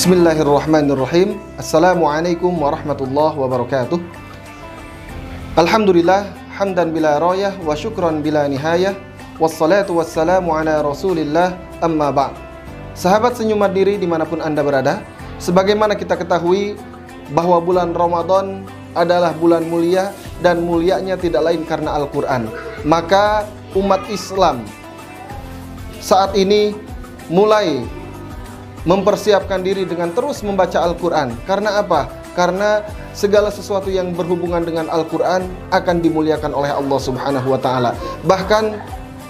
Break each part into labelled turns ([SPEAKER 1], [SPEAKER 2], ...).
[SPEAKER 1] Bismillahirrahmanirrahim. Assalamualaikum warahmatullahi wabarakatuh. Alhamdulillah, hamdan bila rayah wa syukran bila nihayah. Wassalatu wassalamu ala rasulillah, amma ba'd. Sahabat Senyum Mandiri dimanapun Anda berada, sebagaimana kita ketahui bahwa bulan Ramadan adalah bulan mulia, dan mulianya tidak lain karena Al-Quran. Maka umat Islam saat ini mulai mempersiapkan diri dengan terus membaca Al-Quran. Karena apa? Karena segala sesuatu yang berhubungan dengan Al-Quran akan dimuliakan oleh Allah Subhanahu wa Ta'ala. Bahkan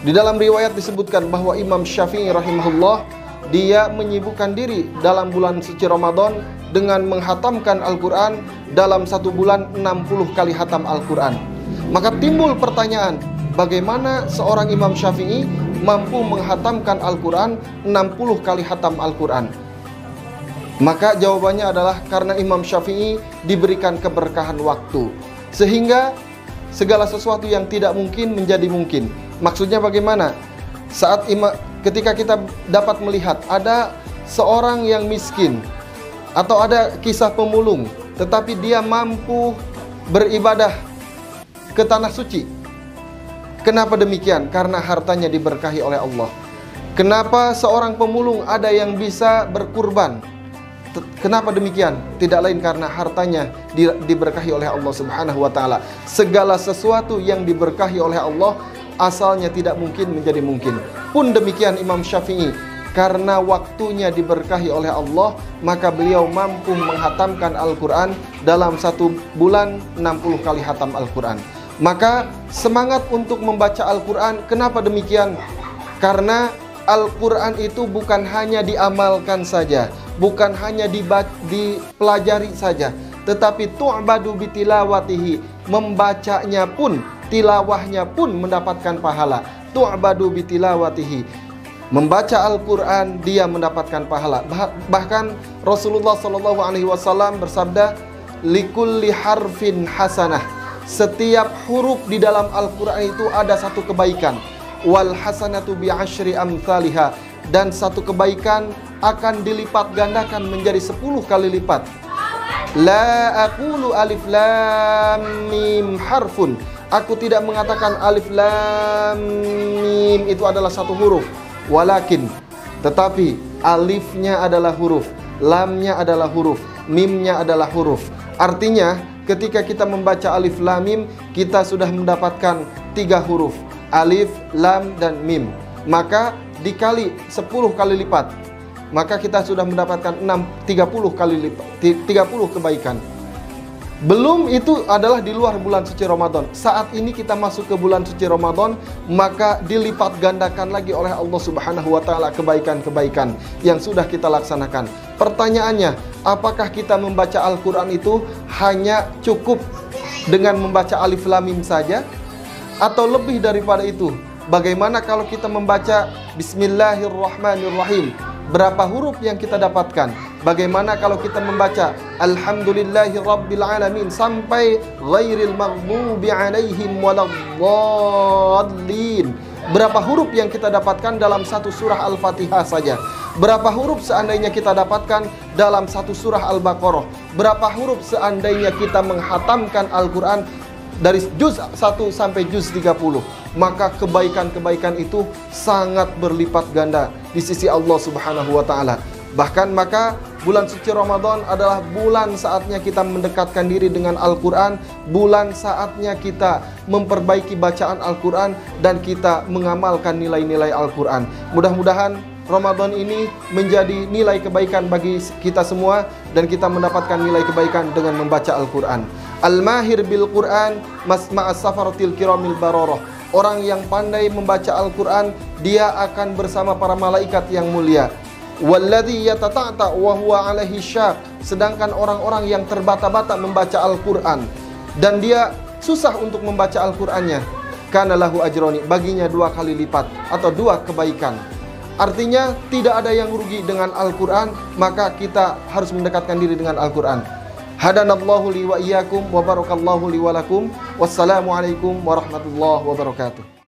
[SPEAKER 1] di dalam riwayat disebutkan bahwa Imam Syafi'i rahimahullah, dia menyibukkan diri dalam bulan suci Ramadan dengan menghatamkan Al-Quran. Dalam satu bulan 60 kali hatam Al-Quran. Maka timbul pertanyaan, bagaimana seorang Imam Syafi'i mampu menghatamkan Al-Quran 60 kali hatam Al-Quran? Maka jawabannya adalah karena Imam Syafi'i diberikan keberkahan waktu, sehingga segala sesuatu yang tidak mungkin menjadi mungkin. Maksudnya bagaimana? Ketika kita dapat melihat ada seorang yang miskin, atau ada kisah pemulung, tetapi dia mampu beribadah ke tanah suci. Kenapa demikian? Karena hartanya diberkahi oleh Allah. Kenapa seorang pemulung ada yang bisa berkurban? Kenapa demikian? Tidak lain karena hartanya diberkahi oleh Allah Subhanahu wa Ta'ala. Segala sesuatu yang diberkahi oleh Allah asalnya tidak mungkin menjadi mungkin. Pun demikian Imam Syafi'i, karena waktunya diberkahi oleh Allah, maka beliau mampu menghatamkan Al-Quran dalam satu bulan 60 kali hatam Al-Quran. Maka semangat untuk membaca Al-Quran. Kenapa demikian? Karena Al-Quran itu bukan hanya diamalkan saja, bukan hanya dipelajari saja, tetapi tu'badu bitilawatihi, membacanya pun, tilawahnya pun mendapatkan pahala. Tu'badu bitilawatihi, membaca Al-Quran dia mendapatkan pahala. Bahkan Rasulullah SAW bersabda, likulli harfin hasanah, setiap huruf di dalam Al-Quran itu ada satu kebaikan. Wal hasanatu bi asyri amthaliha, dan satu kebaikan akan dilipat gandakan menjadi 10 kali lipat. La aqulu alif lam mim harfun, aku tidak mengatakan alif lam mim itu adalah satu huruf. Walakin, tetapi alifnya adalah huruf, lamnya adalah huruf, mimnya adalah huruf. Artinya ketika kita membaca alif lam mim, kita sudah mendapatkan 3 huruf, alif, lam, dan mim. Maka dikali 10 kali lipat, maka kita sudah mendapatkan 30 kali lipat, 30 kebaikan. Belum itu adalah di luar bulan suci Ramadan. Saat ini kita masuk ke bulan suci Ramadan, maka dilipat gandakan lagi oleh Allah Subhanahu wa Ta'ala kebaikan-kebaikan yang sudah kita laksanakan. Pertanyaannya, apakah kita membaca Al-Quran itu hanya cukup dengan membaca alif lam mim saja, atau lebih daripada itu? Bagaimana kalau kita membaca Bismillahirrahmanirrahim? Berapa huruf yang kita dapatkan? Bagaimana kalau kita membaca Alhamdulillahi Rabbil Alamin sampai ghairil maghdubi alaihim waladdallin? Berapa huruf yang kita dapatkan dalam satu surah Al-Fatihah saja? Berapa huruf seandainya kita dapatkan dalam satu surah Al-Baqarah? Berapa huruf seandainya kita menghatamkan Al-Quran dari juz 1 sampai juz 30? Maka kebaikan-kebaikan itu sangat berlipat ganda di sisi Allah Subhanahu wa Ta'ala. Bahkan maka bulan suci Ramadan adalah bulan saatnya kita mendekatkan diri dengan Al-Quran, bulan saatnya kita memperbaiki bacaan Al-Quran, dan kita mengamalkan nilai-nilai Al-Quran. Mudah-mudahan Ramadan ini menjadi nilai kebaikan bagi kita semua, dan kita mendapatkan nilai kebaikan dengan membaca Al-Quran. Al-mahir bil Quran ma'as safaratil kiramil bararah. Orang yang pandai membaca Al-Quran, dia akan bersama para malaikat yang mulia. Walladhi yatata'ta wa huwa alaihi syaq. Sedangkan orang-orang yang terbata-bata membaca Al-Quran dan dia susah untuk membaca Al-Qurannya, kana lahu ajroni, baginya 2 kali lipat atau 2 kebaikan. Artinya tidak ada yang rugi dengan Al-Quran, maka kita harus mendekatkan diri dengan Al-Quran. Hadanallahu li wa iyyakum wa barakallahu li wa lakum. Wassalamualaikum warahmatullahi wabarakatuh.